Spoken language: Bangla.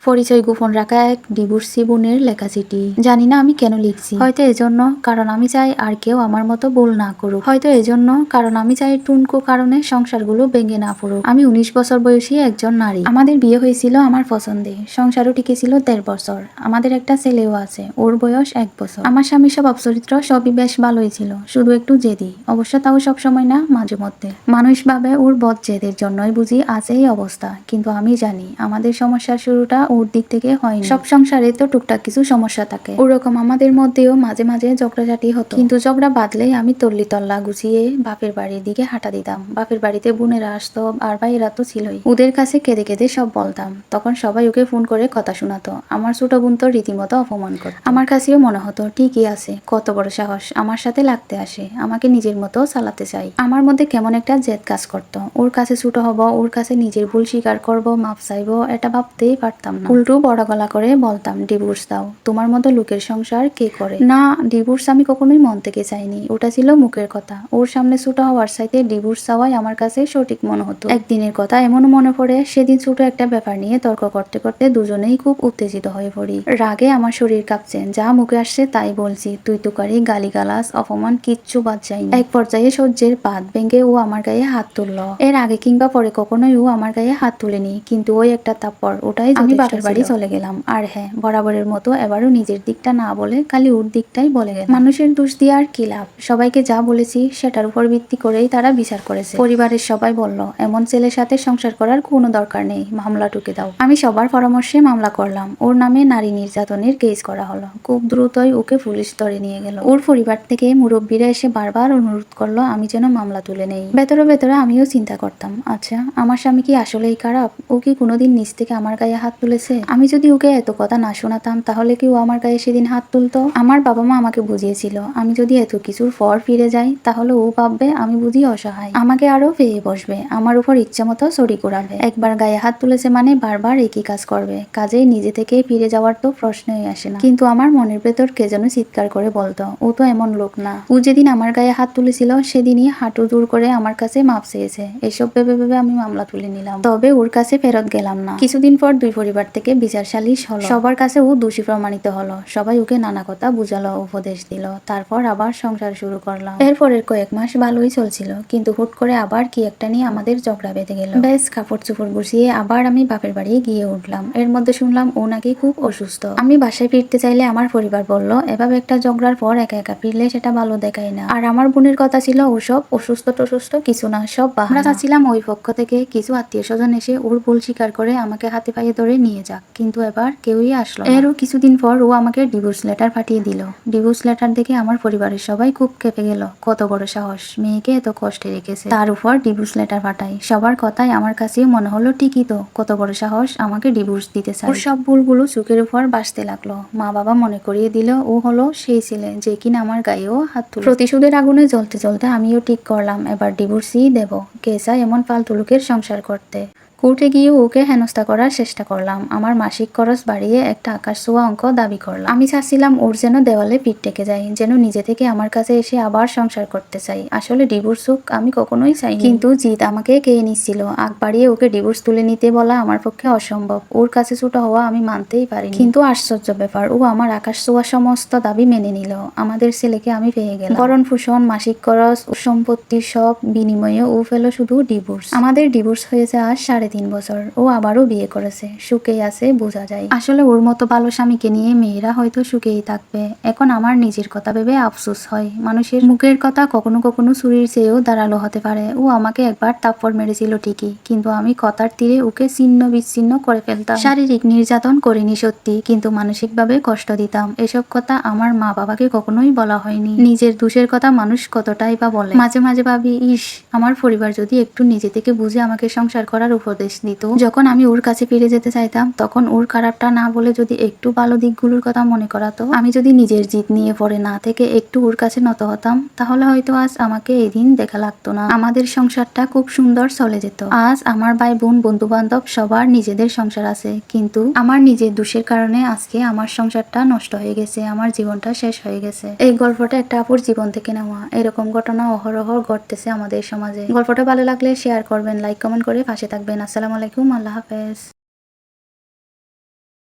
পরিচয় গোপন রাখা এক ডিভোর্সি বোনের লেখা চিঠি। জানি না আমি কেন লিখছি। হয়তো এজন্য কারণ আমি চাই আর কেউ আমার মতো ভুল না করুক। হয়তো এজন্য কারণ আমি চাই টুনকো কারণে সংসারগুলো ভেঙে না পড়ুক। আমি 19 বছর বয়সী একজন নারী। আমাদের বিয়ে হয়েছিল আমার পছন্দে। সংসারও টিকেছিল 1.5 বছর। আমাদের একটা ছেলেও আছে, ওর বয়স 1 বছর। আমার স্বামীর স্বভাব চরিত্র সবই বেশ ভালোই ছিল, শুধু একটু জেদি। অবশ্য তাও সবসময় না, মাঝে মধ্যে। মানুষ ভাবে ওর বদ জেদের জন্যই বুঝি আছে এই অবস্থা, কিন্তু আমি জানি আমাদের সমস্যার শুরুটা ওর দিক থেকে হয়নি। সব সংসারে তো টুকটাক কিছু সমস্যা থাকে, ওরকম আমাদের মধ্যেও মাঝে মাঝে ঝগড়াঝাটি হতো, কিন্তু ঝগড়া বাঁধলেই আমি তল্লি তল্লা গুছিয়ে বাপের বাড়ির দিকে হাঁটা দিতাম। বাপের বাড়িতে বোনেরা আসতো আর ভাইয়েরা তো ছিলই, ওদের কাছে কেঁদে কেঁদে সব বলতাম। তখন সবাই ওকে ফোন করে কথা শোনাতো। আমার ছোট বোন তো রীতিমতো অপমান করত। আমার কাছেও মনে হতো ঠিকই আছে, কত বড় সাহস আমার সাথে লাগতে আসে, আমাকে নিজের মতো চালাতে চাই। আমার মধ্যে কেমন একটা জেদ কাজ করতো, ওর কাছে ছোট হব, ওর কাছে নিজের ভুল স্বীকার করব, মাপ চাইবো, এটা ভাবতেই পারতাম না। উল্টো বড় গলা করে বলতাম, ডিভোর্স দাও, তোমার মতো লোকের সংসার কে করে। না, ডিভোর্স আমি কখনোই মন থেকে চাইনি, ওটা ছিল মুখের কথা। ওর সামনে ছোট হওয়ার চাইতে ডিভোর্স চাওয়াই আমার কাছে সঠিক মনে হতো। একদিনের কথা এমনও মনে পড়ে, সেদিন ছোট একটা ব্যাপার নিয়ে তর্ক করতে করতে দুজনেই খুব উত্তেজিত হয়ে পড়ি। রাগে আমার শরীর কাঁপছে, যা মুখে আসছে তাই বলছি, তুই তুকারি, গালিগালাজ, অপমান কিচ্ছু বাদ যায়নি। এক পর্যায়ে সহ্যের বাঁধ ভেঙে ও আমার গায়ে হাত তুললো। এর আগে কিংবা পরে কখনোই ও আমার গায়ে হাত তুলেনি, কিন্তু ওই একটা তাপ্পর, ওটাই আমি বাপের বাড়ি চলে গেলাম। আর হ্যাঁ, বরাবরের মতো এবারও নিজের দিকটা না বলে খালি ওর দিকটাই বলে গেলাম। মানুষের দোষ দিয়ে আর কি লাভ, সবাইকে যা বলেছি সেটার উপর ভিত্তি করেই তারা বিচার করেছে। পরিবারের সবাই বলল, এমন ছেলের সাথে সংসার করার কোনো দরকার নেই, মামলা টুকে দাও। আমি সবার পরামর্শে মামলা করলাম, ওর নামে নারী নির্যাতনের কেস করা হলো। খুব দ্রুতই ওকে পুলিশ ধরে নিয়ে গেল। ওর পরিবার থেকে মুরব্বীরা এসে বারবার অনুরোধ করলো আমি যেন মামলা তুলে নেই। ভেতরে ভেতরে আমিও চিন্তা করতাম, আচ্ছা আমার স্বামী কি আসলেই খারাপ? ও কি কোনোদিন নিজ থেকে আমার গায়ে হাত তুলেছে? আমি যদি ওকে এত কথা না শোনাতাম তাহলে কি ও আমার গায়ে সেদিন হাত তুলতো? আমার বাবা মা আমাকে বুঝিয়েছিল, আমি যদি এত কিছুর পর ফিরে যাই তাহলে ও ভাববে আমি বুঝি অসহায়, আমাকে আরো পেয়ে বসবে, আমার উপর ইচ্ছা মতো চড়ি করাবে। একবার গায়ে হাত তুলেছে মানে বারবার একই কাজ করবে, কাজেই নিজে থেকে ফিরে যাওয়ার তো প্রশ্নই আসে না। কিন্তু আমার মনের ভেতর কে যেন চিৎকার করে বলতো, ও তো এমন লোক না। ও যেদিন আমার গায়ে হাত তুলেছিল সেদিনই হাঁটু দূর করে আমার কাছে মাপ চেয়েছে। এসব ভেবে ভেবে আমি মামলা তুলে নিলাম, তবে ওর কাছে ফেরত গেলাম না। কিছুদিন পর দুই পরিবার থেকে বিচার সালিশ হলো, সবার কাছে ও দোষী প্রমাণিত হলো। সবাই ওকে নানা কথা বুঝালো, উপদেশ দিল। তারপর আবার সংসার শুরু করলাম। এরপরের কয়েক মাস ভালোই চলছিল, কিন্তু হুট করে আবার কি একটা নিয়ে আমাদের ঝগড়া বেঁধে গেল। বেশ কাপড় চোপড় গুছিয়ে আবার আমি বাপের বাড়ি গিয়ে উঠলাম। এর মধ্যে শুনলাম ও নাকি খুব অসুস্থ। আমি বাসায় ফিরতে চাইলে আমার পরিবার বলল, এভাবে একটা ঝগড়ার পর একা একা ফিরলে সেটা ভালো দেখায় না। আর আমার বোনের কথা ছিল ওসব অসুস্থ টসুস্থ কিছু না, সব বাহানা। আমরা চাচ্ছিলাম ওই পক্ষ থেকে কিছু আত্মীয় স্বজন এসে ওর ভুল স্বীকার করে আমাকে হাতে পায়ে ধরে নিয়ে যাক, কিন্তু এবার কেউই আসলো না। এরও কিছুদিন পর ও আমাকে ডিভোর্স লেটার পাঠিয়ে দিল। ডিভোর্স লেটার দেখে আমার পরিবারের সবাই খুব ক্ষেপে গেল, কত বড় সাহস, মেয়েকে এত কষ্টে রেখেছে, তার উপর ডিভোর্স লেটার পাঠায়। সবার কথাই আমার কাছেও মনে হলো ঠিকই তো, কত বড় সাহস আমাকে ডিভোর্স দিতে চায়। ওর সব ভুলগুলো চোখের উপর বাসতে লাগলো। মা বাবা মনে করিয়ে দিল ও হলো সেই ছেলে যে কিনা আমার গায়েও হাত তুলে। প্রতিশোধের আগুনে জ্বলতে জ্বলতে আমিও ঠিক করলাম এবার ডিভোর্সই দেব, কে চায় এমন ফালতু লোকের সংসার করতে। কোর্টে গিয়ে ওকে হেনস্থা করার চেষ্টা করলাম, আমার মাসিক খরচ বাড়িয়ে একটা আকাশ ছোঁয়া অঙ্ক দাবি করলাম। আমি চাচ্ছিলাম ওর যেন দেওয়ালে পিঠ টেকে যায়, যেন নিজে থেকে আমার কাছে এসে আবার সংসার করতে চাই। আসলে ডিভোর্স হোক আমি কখনোই চাইনি, কিন্তু জিদ আমাকে খেয়ে নিচ্ছিল। আগ বাড়িয়ে ওকে ডিভোর্স তুলে নিতে বলা আমার পক্ষে অসম্ভব, ওর কাছে ছোট হওয়া আমি মানতেই পারিনি। কিন্তু আশ্চর্য ব্যাপার, ও আমার আকাশ ছোঁয়া সমস্ত দাবি মেনে নিল। আমাদের ছেলেকে আমি পেয়ে গেলাম, ভরণ পোষণ, মাসিক খরচ, সম্পত্তি সব বিনিময়ে ও পেল শুধু ডিভোর্স। আমাদের ডিভোর্স হয়েছে আজ 3.5 বছর। ও আবারও বিয়ে করেছে, সুখেই আছে বোঝা যায়। আসলে ওর মতো ভালো স্বামীকে নিয়ে মেয়েরা হয়তো সুখেই থাকবে। এখন আমার নিজের কথা ভেবে আফসোস হয়, মানুষের মুখের কথা কখনো কখনো ছুরির চেয়েও ধারালো হতে পারে। ও আমাকে একবার থাপ্পড় মেরেছিল ঠিকই, কিন্তু আমি কথার তীরে ওকে ছিন্ন বিচ্ছিন্ন করে ফেলতাম। শারীরিক নির্যাতন করিনি সত্যি, কিন্তু মানসিকভাবে কষ্ট দিতাম। এসব কথা আমার মা বাবাকে কখনোই বলা হয়নি। নিজের দোষের কথা মানুষ কতটাই বা বলে। মাঝে মাঝে ভাবি, ইস, আমার পরিবার যদি একটু নিজে থেকে বুঝে আমাকে সংসার করার উপদেশ দিত। যখন আমি ওর কাছে ফিরে যেতে চাইতাম তখন ওর খারাপটা না বলে যদি একটু ভালো দিকগুলোর কথা মনে করাতো, আমি যদি নিজের জিদ নিয়ে পড়ে না থেকে একটু ওর কাছে নত হতাম, তাহলে হয়তো আজ আমাকে এই দিন দেখা লাগতো না। আমাদের সংসারটা খুব সুন্দর চলে যেত। আজ আমার ভাই বোন বন্ধু বান্ধব সবার নিজেদের সংসার আছে, কিন্তু আমার নিজের দোষের কারণে আজকে আমার সংসারটা নষ্ট হয়ে গেছে, আমার জীবনটা শেষ হয়ে গেছে। এই গল্পটা একটা আপুর জীবন থেকে নেওয়া। এরকম ঘটনা অহরহ ঘটতেছে আমাদের সমাজে। গল্পটা ভালো লাগলে শেয়ার করবেন, লাইক কমেন্ট করে পাশে থাকবেন। আসসালামু আলাইকুম, আল্লাহ হাফেজ।